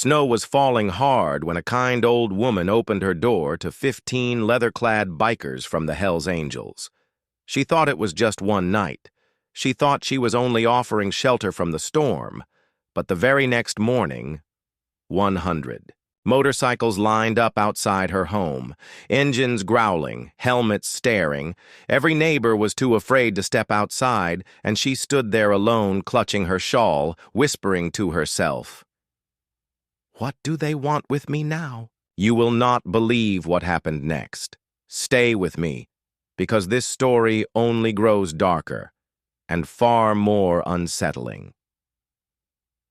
Snow was falling hard when a kind old woman opened her door to 15 leather-clad bikers from the Hells Angels. She thought it was just one night. She thought she was only offering shelter from the storm, but the very next morning, 100. Motorcycles lined up outside her home, engines growling, helmets staring. Every neighbor was too afraid to step outside, and she stood there alone, clutching her shawl, whispering to herself, "What do they want with me now?" You will not believe what happened next. Stay with me, because this story only grows darker and far more unsettling.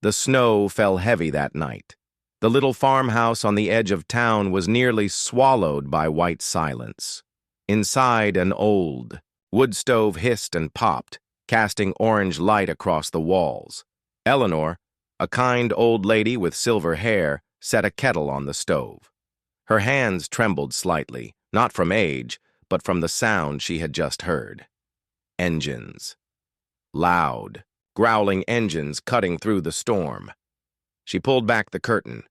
The snow fell heavy that night. The little farmhouse on the edge of town was nearly swallowed by white silence. Inside, an old wood stove hissed and popped, casting orange light across the walls. Eleanor, a kind old lady with silver hair, set a kettle on the stove. Her hands trembled slightly, not from age, but from the sound she had just heard. Engines. Loud, growling engines cutting through the storm. She pulled back the curtain.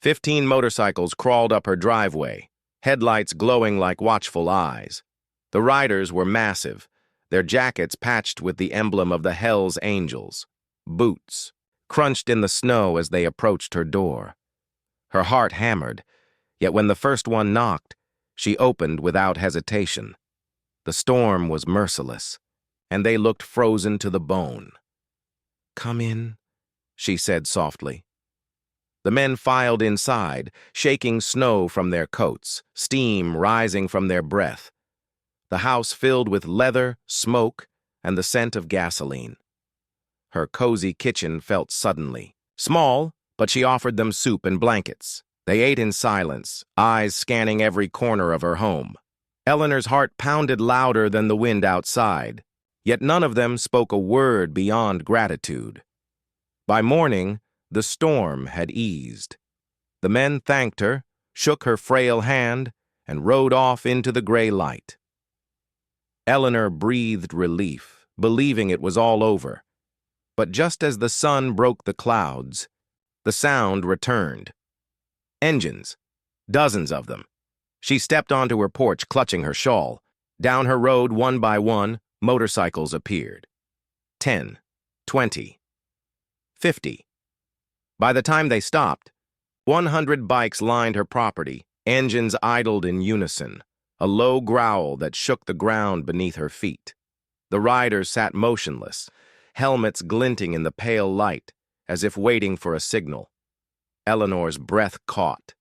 15 motorcycles crawled up her driveway, headlights glowing like watchful eyes. The riders were massive, their jackets patched with the emblem of the Hells Angels. Boots crunched in the snow as they approached her door. Her heart hammered, yet when the first one knocked, she opened without hesitation. The storm was merciless, and they looked frozen to the bone. "Come in," she said softly. The men filed inside, shaking snow from their coats, steam rising from their breath. The house filled with leather, smoke, and the scent of gasoline. Her cozy kitchen felt suddenly small, but she offered them soup and blankets. They ate in silence, eyes scanning every corner of her home. Eleanor's heart pounded louder than the wind outside, yet none of them spoke a word beyond gratitude. By morning, the storm had eased. The men thanked her, shook her frail hand, and rode off into the gray light. Eleanor breathed relief, believing it was all over. But just as the sun broke the clouds, the sound returned. Engines. Dozens of them. She stepped onto her porch, clutching her shawl. Down her road, one by one, motorcycles appeared. 10, 20, 50. By the time they stopped, 100 bikes lined her property, engines idled in unison, a low growl that shook the ground beneath her feet. The riders sat motionless, helmets glinting in the pale light, as if waiting for a signal. Eleanor's breath caught.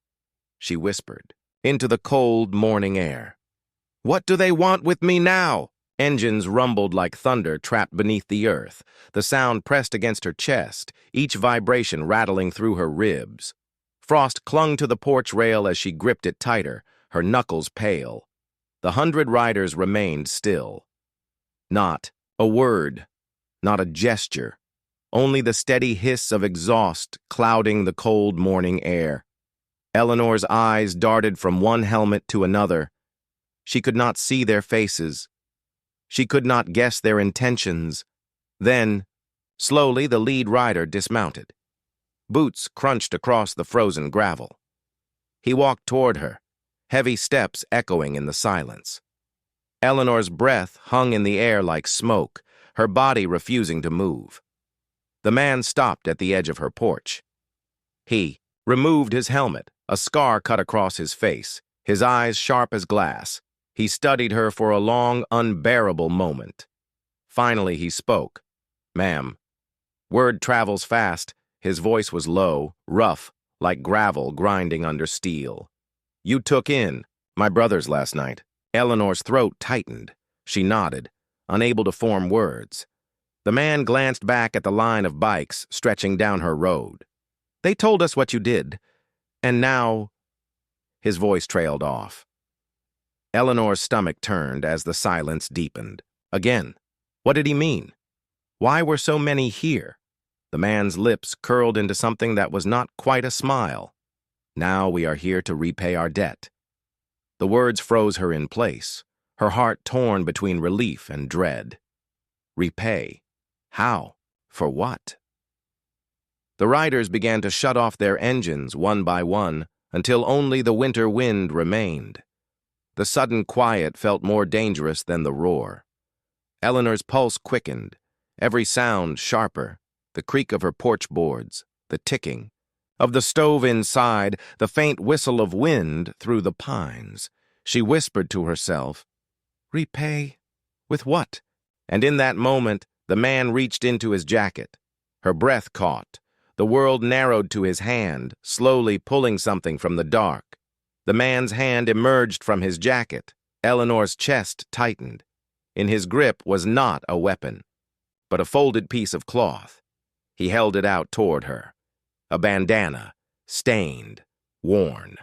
She whispered, into the cold morning air, "What do they want with me now?" Engines rumbled like thunder trapped beneath the earth. The sound pressed against her chest, each vibration rattling through her ribs. Frost clung to the porch rail as she gripped it tighter, her knuckles pale. The 100 riders remained still. Not a word, not a gesture, only the steady hiss of exhaust clouding the cold morning air. Eleanor's eyes darted from one helmet to another. She could not see their faces. She could not guess their intentions. Then, slowly, the lead rider dismounted. Boots crunched across the frozen gravel. He walked toward her, heavy steps echoing in the silence. Eleanor's breath hung in the air like smoke, her body refusing to move. The man stopped at the edge of her porch. He removed his helmet, a scar cut across his face, his eyes sharp as glass. He studied her for a long, unbearable moment. Finally, he spoke. "Ma'am." Word travels fast. His voice was low, rough, like gravel grinding under steel. "You took in my brothers last night." Eleanor's throat tightened. She nodded, unable to form words. The man glanced back at the line of bikes stretching down her road. "They told us what you did, and now—" His voice trailed off. Eleanor's stomach turned as the silence deepened. Again, what did he mean? Why were so many here? The man's lips curled into something that was not quite a smile. "Now we are here to repay our debt." The words froze her in place, her heart torn between relief and dread. Repay? How? For what? The riders began to shut off their engines one by one until only the winter wind remained. The sudden quiet felt more dangerous than the roar. Eleanor's pulse quickened, every sound sharper, the creak of her porch boards, the ticking of the stove inside, the faint whistle of wind through the pines. She whispered to herself, "Repay? With what?" And in that moment, the man reached into his jacket. Her breath caught. The world narrowed to his hand, slowly pulling something from the dark. The man's hand emerged from his jacket. Eleanor's chest tightened. In his grip was not a weapon, but a folded piece of cloth. He held it out toward her. A bandana, stained, worn.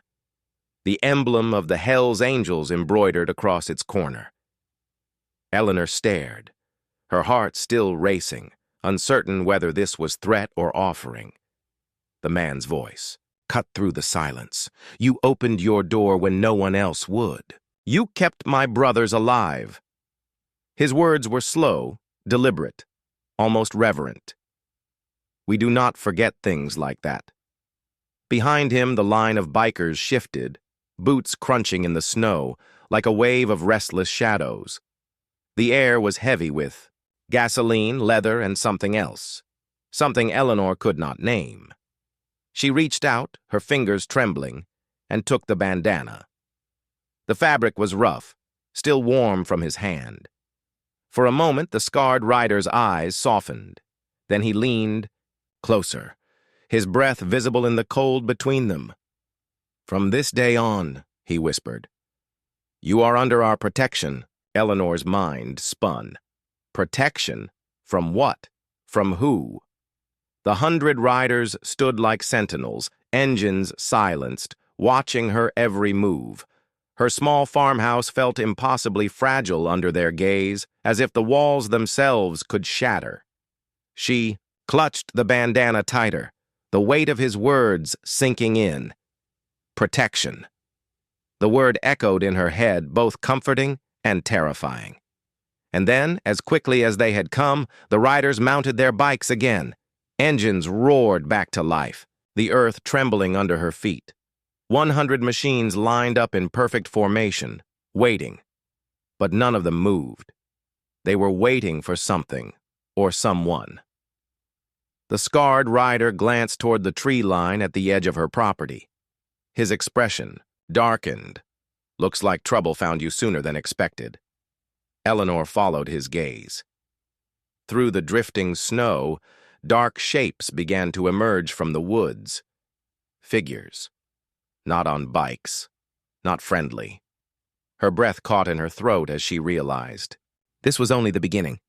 The emblem of the Hell's Angels embroidered across its corner. Eleanor stared, her heart still racing, uncertain whether this was threat or offering. The man's voice cut through the silence. "You opened your door when no one else would. You kept my brothers alive." His words were slow, deliberate, almost reverent. We do not forget things like that. Behind him, the line of bikers shifted, boots crunching in the snow, like a wave of restless shadows. The air was heavy with gasoline, leather, and something else, something Eleanor could not name. She reached out, her fingers trembling, and took the bandana. The fabric was rough, still warm from his hand. For a moment, the scarred rider's eyes softened. Then he leaned closer, his breath visible in the cold between them. "From this day on," he whispered. "You are under our protection." Eleanor's mind spun. Protection? From what? From who? The 100 riders stood like sentinels, engines silenced, watching her every move. Her small farmhouse felt impossibly fragile under their gaze, as if the walls themselves could shatter. She clutched the bandana tighter, the weight of his words sinking in. Protection. The word echoed in her head, both comforting and terrifying. And then, as quickly as they had come, the riders mounted their bikes again. Engines roared back to life, the earth trembling under her feet. 100 machines lined up in perfect formation, waiting. But none of them moved. They were waiting for something, or someone. The scarred rider glanced toward the tree line at the edge of her property. His expression darkened. "Looks like trouble found you sooner than expected." Eleanor followed his gaze. Through the drifting snow, dark shapes began to emerge from the woods. Figures. Not on bikes. Not friendly. Her breath caught in her throat as she realized. This was only the beginning.